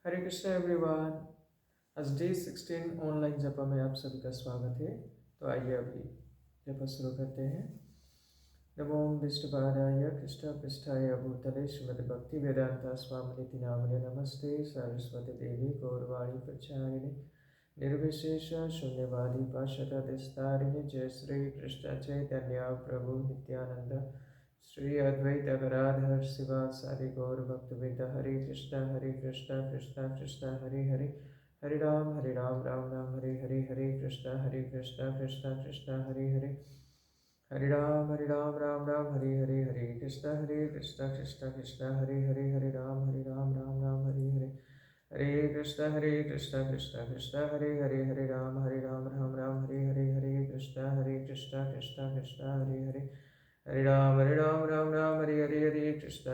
हरे Krishna everyone. आज day 16 online जपा में आप सभी का स्वागत है। तो आइए अभी जपा शुरू करते हैं। नमो विष्णुपादाय कृष्ण पृष्ठाय भूतले श्रीमद् भक्ति वेदांता स्वामिनिति नामने नमस्ते सरस्वती देवी गौरवाणी प्रचारिणे निर्विशेष शून्यवादी पाशतस्तारिणे जय श्री कृष्ण चैतन्य प्रभु नित्यानंद श्री अद्वैत गदाधर शिवासादि गौर भक्तवृंद हरे कृष्ण कृष्ण कृष्ण हरे हरे हरे राम राम हरे हरे कृष्ण कृष्ण कृष्ण हरे हरे हरे राम राम हरे कृष्ण कृष्ण कृष्ण हरे राम राम हरे कृष्ण कृष्ण कृष्ण हरे राम राम हरे कृष्ण कृष्ण हरे राम हरे कृष्ण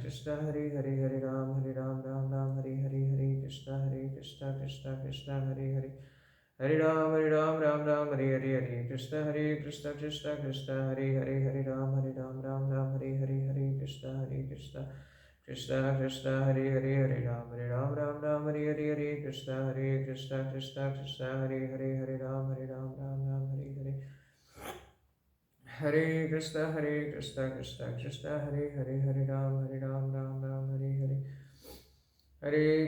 कृष्ण हरे राम हरे कृष्ण कृष्ण हरे राम हरे कृष्ण कृष्ण हरे राम हरे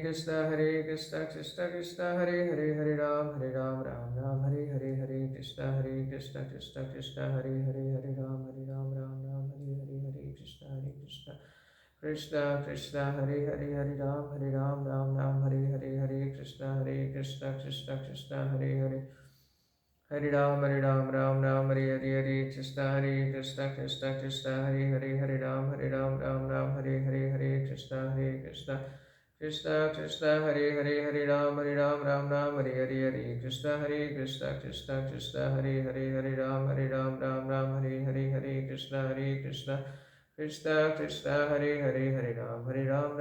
कृष्ण कृष्ण हरे राम हरे कृष्ण कृष्ण हरे राम हरे कृष्ण कृष्ण हरे राम हरे कृष्ण कृष्ण हरे राम हरे कृष्ण कृष्ण कृष्ण हरे राम हरे कृष्ण कृष्ण हरे राम हरे कृष्ण कृष्ण कृष्ण हरे राम हरे कृष्ण कृष्ण हरे राम हरे कृष्ण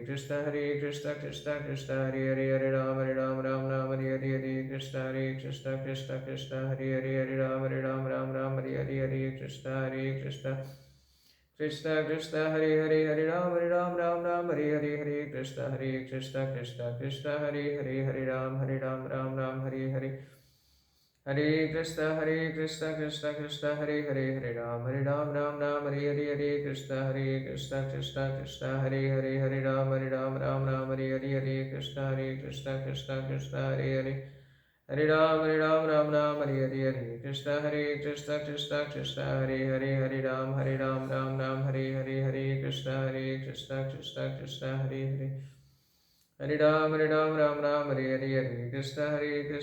कृष्ण हरे कृष्ण कृष्ण हरे राम कृष्ण कृष्ण हरे राम हरे कृष्ण कृष्ण कृष्ण हरे राम कृष्ण कृष्ण हरे राम कृष्ण कृष्ण हरे कृष्ण कृष्ण हरे राम कृष्ण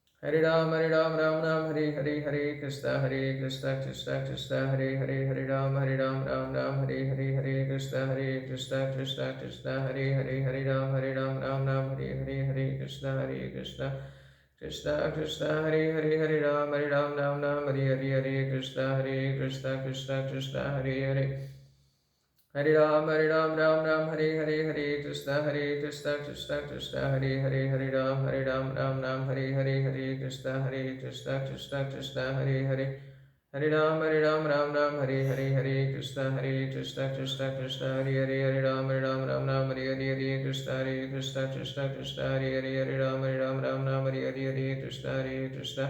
कृष्ण हरे राम हरे कृष्ण कृष्ण कृष्ण हरे कृष्ण हरे कृष्ण हरे राम कृष्ण कृष्ण कृष्ण हरे कृष्ण कृष्ण हरे कृष्ण कृष्ण हरे कृष्ण हरे कृष्ण हरे कृष्ण हरे कृष्ण कृष्ण कृष्ण हरे कृष्ण कृष्ण हरे कृष्ण हरे Krishna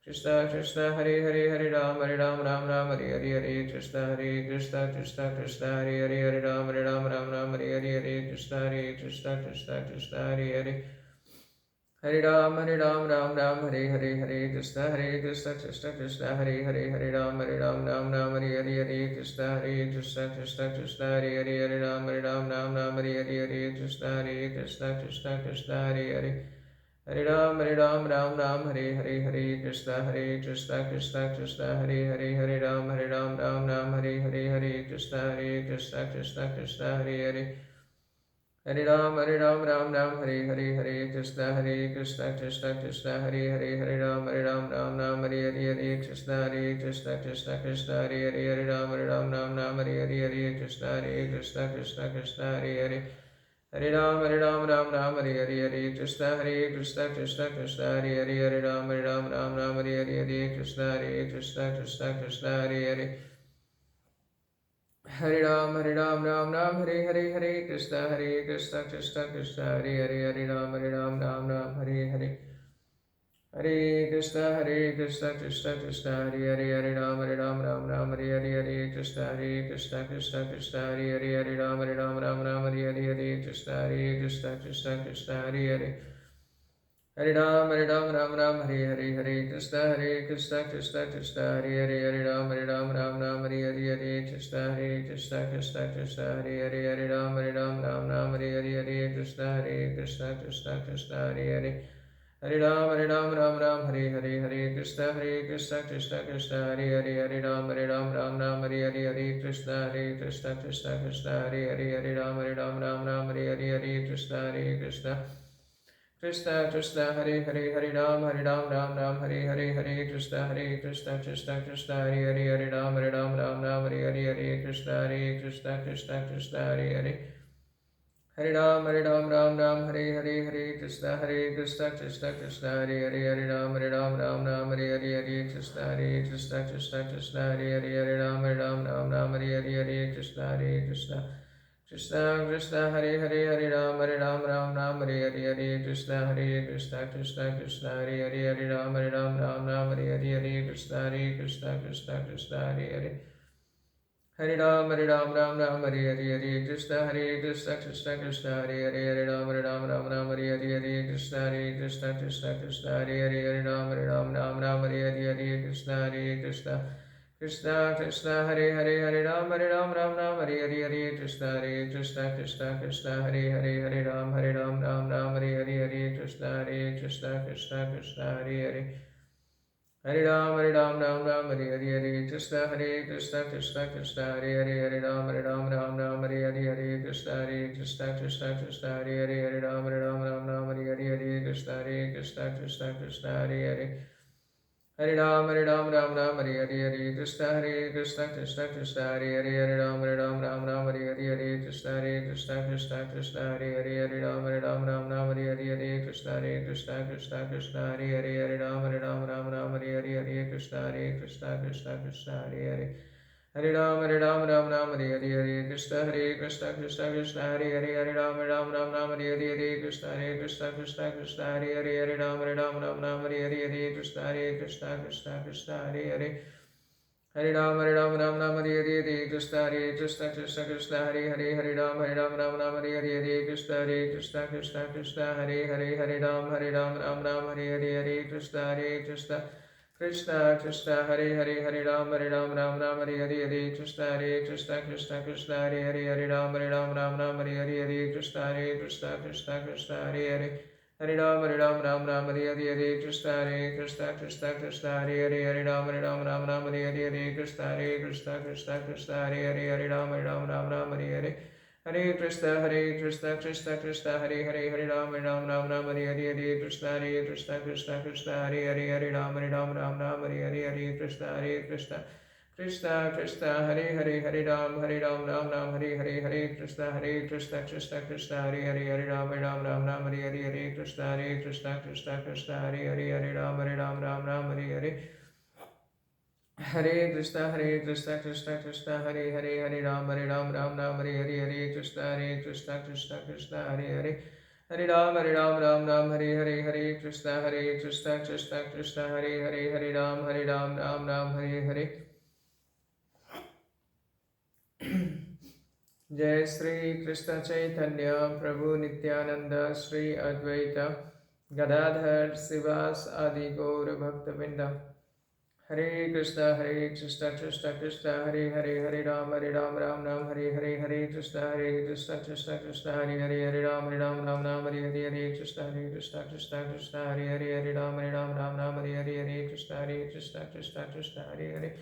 Krishna Krishna Hare Hare Hare Ram Ram Ram Hare Hare Hare Krishna Hare Krishna Krishna Krishna Hare Hare Hare Ram Ram Hare Hare Hare Krishna Hare Krishna Krishna Krishna Hare Hare Hare Ram Ram Hare Hare Hare Krishna Krishna Krishna Hare Hare Ram Ram Hare Hare Hare Krishna Krishna Krishna Krishna Hare Hare Ram Ram Hare Hare Hare Krishna Krishna Krishna Krishna Hare Hare Hare Ram Hare Hare Krishna Krishna Krishna Hare Hare Ram Hare Hare Krishna Krishna Krishna Hare Hare Hare Ram Hare Hare Krishna Krishna Krishna Hare Ram Hare Hare Krishna Krishna Krishna Hare Ram Hare Hare Krishna Krishna Krishna Hare Hare Ram Hare Hare Krishna Krishna Krishna Hare Ram Hare Hare Krishna Krishna Krishna Hare Hare Hare Ram Hare Hare Krishna Krishna Krishna Hare Ram Hare Hare Hare Krishna Krishna Krishna Hare Ram Hare Hare Krishna Krishna Krishna Hare Ram Hare Hare Krishna Krishna Krishna Hare Hare Hare Ram Hare Krishna Krishna Krishna Hare Ram Hare Hare Krishna Krishna Krishna Hare Ram Hare Hare Krishna Krishna Krishna Hare Hare Hare Ram Hare Krishna Krishna Krishna Hare Ram Hare Hare Krishna Krishna Krishna Hare Ram Hare Hare Krishna Krishna Krishna Hare Ram Hare Krishna Krishna Hare Ram Hare Hare Krishna Krishna Hare Hare Hare Ram Hare Krishna Krishna Hare Ram Hare Hare Krishna Krishna Hare Ram Hare Hare Krishna Krishna Hare Ram Hare Hare Krishna Krishna Hare Ram Hare Hare Krishna Krishna Hare Hare Hare Ram Hare Hare Krishna Krishna Hare Ram Hare Hare Krishna Krishna Hare Ram Hare Hare Krishna Krishna Hare Ram Hare Hare Krishna Hare Ram Hare Hare Krishna Hare Hare Hare Ram Hare Hare Krishna Krishna Hare Ram Hare Hare Krishna Hare Ram Hare Hare Krishna Hare Hare Hare Ram Hare Hare Krishna Krishna Hare Ram Hare Hare Krishna Hare Ram Hare Hare Krishna Hare Ram Hare Hare Krishna Hare Hare Hare Ram Hare Hare Krishna Hare Ram Hare Hare Krishna Hare Ram Hare Hare Krishna Hare Hare Hare Ram Hare Hare Krishna Hare Ram Hare Hare Krishna Hare Ram Hare Hare Krishna Hare Ram Hare Hare Krishna Hare Ram Hare Hare Krishna Hare Hare Hare Ram Hare Hare Krishna Hare Ram Hare Hare Krishna Hare Ram Hare Hare Hare Krishna Hare Ram Hare Hare Krishna Hare Ram Hare Hare Krishna Hare Hare Krishna Hare Ram Hare Hare Krishna Hare Ram Hare Hare Hare Krishna Hare Ram Hare Hare Krishna Krishna Krishna Hare Hare Hare Ram Ram Ram Hare Hare Hare Krishna Krishna Krishna Hare Hare Hare Ram Ram Ram Hare Hare. जय श्री कृष्ण चैतन्य प्रभु नित्यानंद श्री अद्वैत गदाधर शिवास आदि गौर भक्तवृंद. हरे कृष्ण कृष्ण कृष्ण हरे हरे हरे राम राम राम हरे हरे हरे कृष्ण कृष्ण कृष्ण हरे हरे हरे राम राम राम हरे हरे हरे कृष्ण कृष्ण कृष्ण हरे हरे हरे राम राम हरे हरे हरे कृष्ण कृष्ण हरे हरे.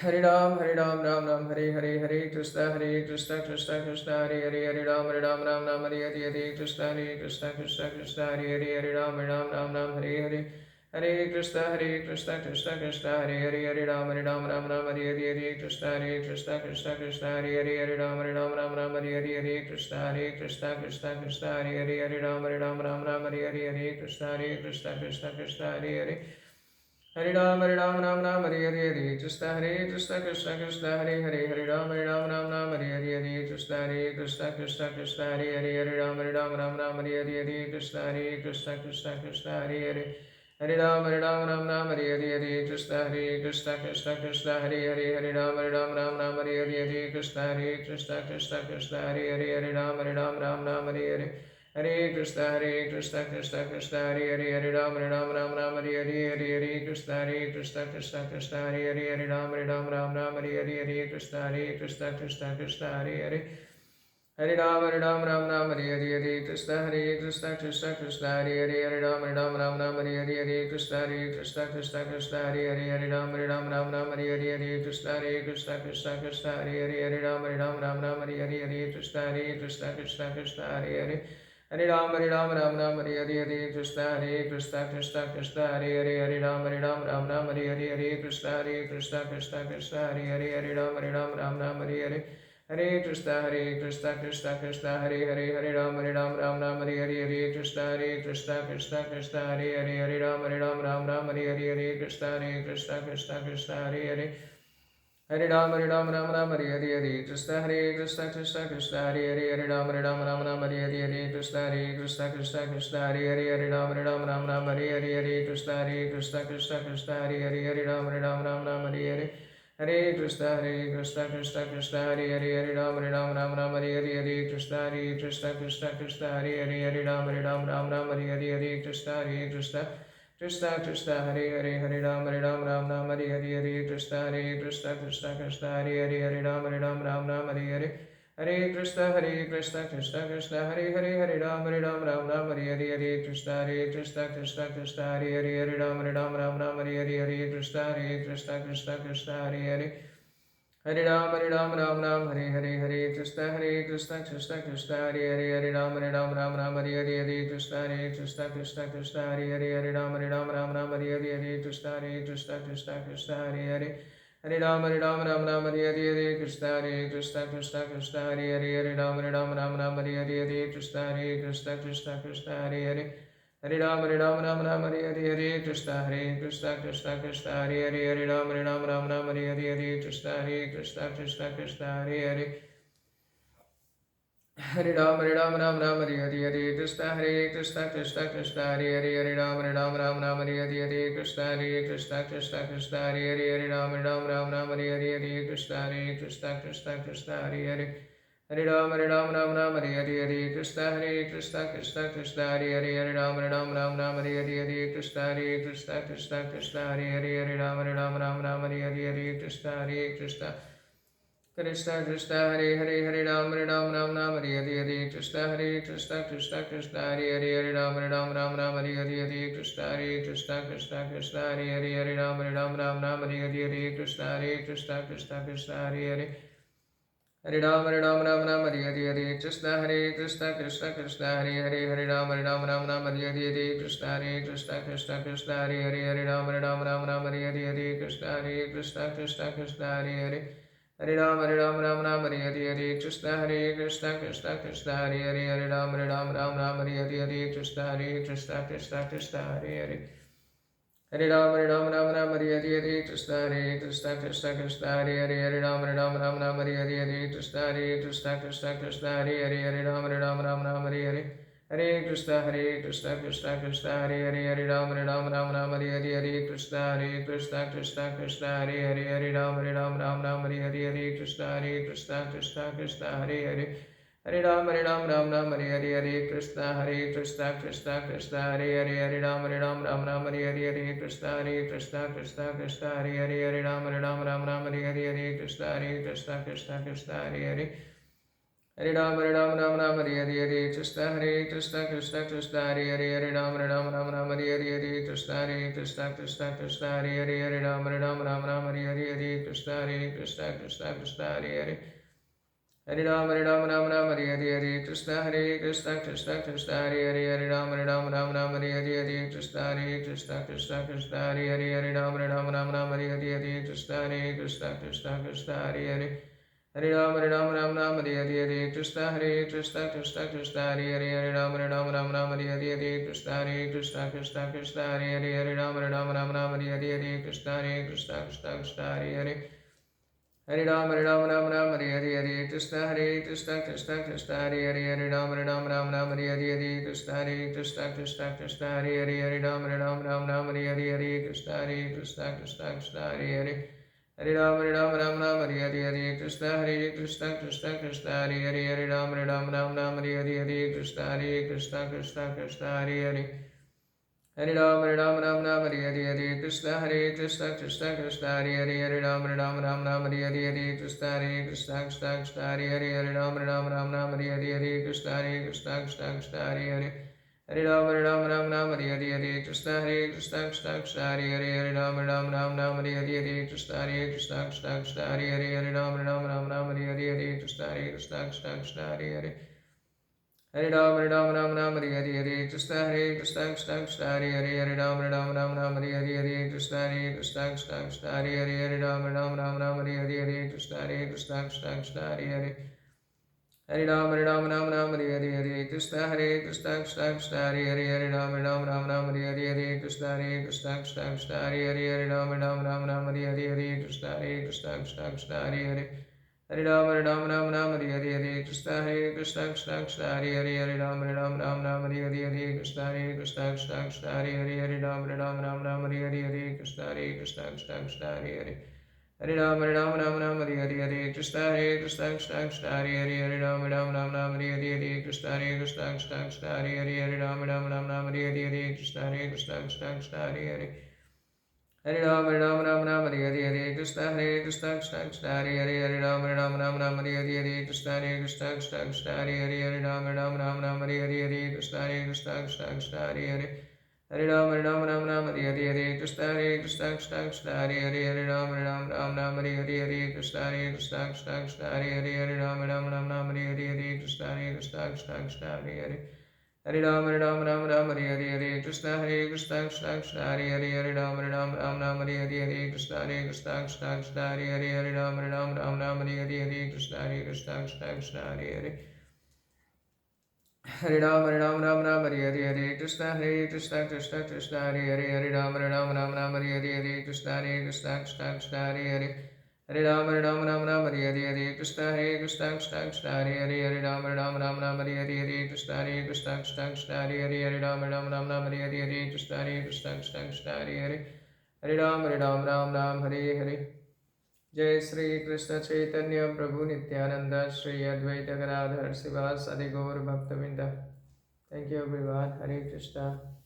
हरे Ram Ram Ram Hare Hare Hare Krishna Krishna Krishna Hare Hare Hare Ram Ram Hare Hare Hare Krishna Krishna Hare Hare Hare Ram Ram Hare Hare Hare Krishna Krishna Hare Hare Hare Ram Ram Hare Hare Hare Krishna Krishna Hare Hare Hare Ram Ram Hare Hare Hare Krishna Krishna Hare Hare Hare Ram Ram Hare Hare Hare Krishna Krishna Hare Hare. Hare Ram Ram Hare Hare Hare Krishna Krishna Hare Hare Hare Ram Ram Hare Hare Hare Krishna Krishna Hare Hare Hare Ram Ram Hare Hare Hare Krishna Krishna Hare Hare Hare Ram Ram Hare Hare Hare Krishna Krishna Hare Hare Hare Ram Ram Hare Hare Hare Krishna Krishna Hare Hare Hare Ram Ram Hare Hare. Hare Krishna Krishna Hare Hare Hare Ram Ram Hare Hare Hare Krishna Krishna Hare Hare Hare Ram Ram Hare Hare Hare Krishna Krishna Hare Hare. Hare Ram Hare Hare Hare Krishna Krishna Hare Hare Hare Ram Ram Hare Hare Hare Krishna Krishna Hare Hare Hare Ram Ram Hare Hare Hare Krishna Krishna Hare Hare Hare Ram Ram Hare Hare Hare Krishna Krishna Hare Hare. Hare Ram Hare Hare Hare Krishna Krishna Hare Hare Hare Ram Ram Hare Hare Hare Krishna Krishna Hare Hare Hare Ram Ram Hare Hare. Hare Krishna Krishna Hare Hare Hare Ram Ram Hare Hare Hare Krishna Krishna Hare Hare Hare Ram Ram Hare Hare Hare Krishna Krishna Hare Hare. Hare Ram Hare Hare Hare Krishna Krishna Hare Hare Hare Ram Hare Hare Hare Krishna Krishna Hare Hare Hare Ram Hare Hare Hare Krishna Krishna Hare Hare Hare Ram Hare Hare. Hare Krishna Krishna Hare Hare Hare Ram Hare Hare Hare Krishna Krishna Hare Hare Hare Ram Hare Hare Hare Krishna Krishna Hare Hare Ram Hare Hare Hare Krishna Krishna Hare Hare Ram Hare Hare. Hare Krishna Krishna Hare Hare Ram Hare Hare Hare Krishna Krishna Hare Hare Ram Hare Hare Hare Krishna Krishna Hare Hare. Hare Ram Hare Hare Krishna Krishna Hare Hare Ram Hare Hare Krishna Krishna Hare Hare Ram Hare Hare Krishna Krishna Hare Hare. Hare Ram Hare Hare Krishna Krishna Hare Hare Ram Hare Hare Krishna Krishna Hare Hare. Hare Ram Hare Hare Krishna Krishna Hare Hare Ram Hare Hare Krishna Krishna Hare Hare. Hare Ram Hare Hare Krishna Krishna Hare Hare Ram Hare Hare Krishna Krishna Hare Hare Ram Hare Hare Krishna Krishna Hare Hare. Hare Ram Hare Hare Krishna Krishna Hare Hare Ram Hare Hare Krishna Krishna Hare Hare Ram Hare Hare Krishna Krishna Hare Ram Hare Hare Krishna Krishna Hare Hare Ram Hare Hare Krishna Krishna Hare Hare Ram Hare Hare Krishna Hare Hare. Hare Ram Hare Hare Krishna Krishna Hare Hare Ram Hare Hare Krishna Krishna Hare Hare Ram Hare Hare Krishna Krishna Hare Hare. Hare Ram Hare Hare Krishna Krishna Hare Hare Ram Hare Hare Krishna Krishna Hare Hare. Hare Ram Ram Hare Hare Krishna Krishna Krishna Krishna Hare Hare Ram Ram Hare Hare Krishna Krishna Krishna Krishna Hare Hare Ram Ram Hare Hare Hare Krishna Krishna Krishna Hare Hare Ram Hare Hare Krishna Krishna Krishna Krishna Hare Hare Ram Hare Hare Krishna Krishna Krishna Krishna Hare Hare Hare Ram Hare Krishna Krishna Krishna Hare Ram Hare Hare Krishna Krishna Krishna Krishna Hare Ram Hare Krishna Krishna Krishna Krishna Hare Ram Hare Krishna Krishna Krishna Krishna Hare Ram Hare Krishna Krishna Krishna Krishna Hare Ram Hare Krishna Krishna Krishna Krishna Hare Hare Hare Krishna Krishna Krishna Hare Ram Hare Krishna Krishna Krishna Hare Ram Hare Krishna Krishna Krishna Hare Ram Hare Krishna Krishna Krishna Hare Ram Hare Krishna Krishna Krishna Hare Ram Hare Krishna Krishna Hare Hare Hare Krishna Krishna Krishna Hare Ram Hare Krishna Krishna Krishna Hare Ram Hare Krishna Krishna Hare Hare Krishna Krishna Krishna Hare Ram Hare Krishna Krishna Krishna Hare Hare Hare Krishna Krishna Krishna Hare Ram Hare Krishna Krishna Krishna Hare Ram Hare Krishna Krishna Hare Hare Krishna Krishna Krishna Hare Ram Hare Krishna Krishna Hare Ram Hare Krishna Krishna Hare Hare Ram Hare Krishna Krishna Krishna Hare Ram Hare Krishna Krishna Hare Ram Hare Krishna Krishna Hare Hare Ram Hare Krishna Krishna Krishna Hare Ram Hare Krishna Krishna Hare Ram Hare Krishna Krishna Hare Hare Ram Hare Krishna Krishna Krishna Hare Ram Hare Krishna Krishna Hare Ram Hare Krishna Krishna Hare Hare Ram Hare Krishna Krishna Krishna Hare Ram Hare Krishna Krishna Hare Ram Hare Krishna Hare Hare Ram Hare Krishna Krishna Krishna Hare Ram Hare Krishna Krishna Hare Ram Hare Krishna Hare Hare Ram Hare Krishna Krishna Hare Ram Hare Krishna Hare Ram Hare Krishna Hare Hare Ram Hare Krishna Krishna Hare Ram Hare Krishna Hare Ram Hare Krishna Hare Hare Krishna Krishna Krishna Hare Ram Hare Krishna Hare Krishna Hare Ram Hare Krishna Hare Ram Hare Jai Sri Krishna Chaitanya Prabhu Nityananda Sri Advaita Gadadhar Sivas Adi Gaur Bhaktavinda. Thank you everyone. Hare Krishna.